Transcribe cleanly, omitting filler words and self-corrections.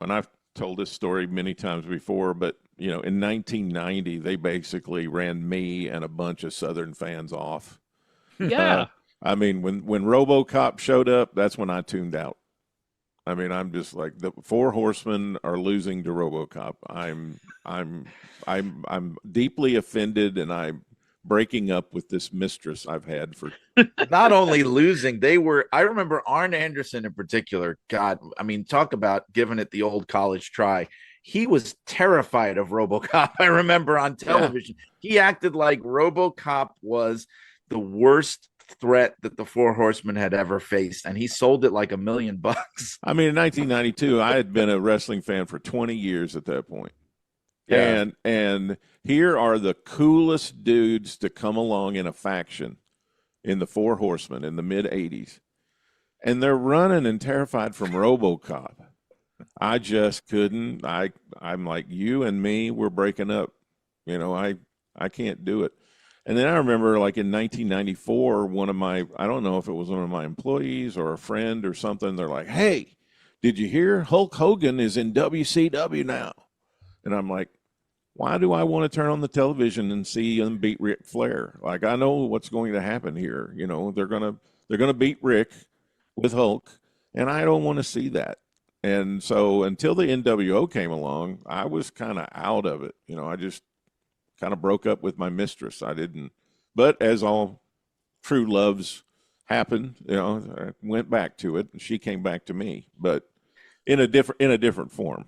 and I've told this story many times before, but in 1990, they basically ran me and a bunch of Southern fans off. Uh, Yeah. I mean, when RoboCop showed up, that's when I tuned out. I mean, I'm just like the Four Horsemen are losing to RoboCop. I'm deeply offended, and I'm breaking up with this mistress I've had for. Not only losing, they were. I remember Arn Anderson in particular. God, I mean, talk about giving it the old college try. He was terrified of RoboCop. I remember on Yeah. television, he acted like RoboCop was the worst threat that the Four Horsemen had ever faced, and he sold it like $1 million. I mean, in 1992, I had been a wrestling fan for 20 years at that point. Yeah, And here are the coolest dudes to come along in a faction in the Four Horsemen in the mid 80s. And they're running and terrified from RoboCop. I just couldn't. I'm like, you and me, we're breaking up. I can't do it. And then I remember, like, in 1994, I don't know if it was one of my employees or a friend or something, they're like, hey, did you hear Hulk Hogan is in WCW now? And I'm like, why do I want to turn on the television and see them beat Ric Flair? Like, I know what's going to happen here. They're gonna beat Rick with Hulk, and I don't want to see that. And so until the NWO came along, I was kind of out of it. I just kind of broke up with my mistress. I didn't, but as all true loves happen, I went back to it, and she came back to me, but in a different form.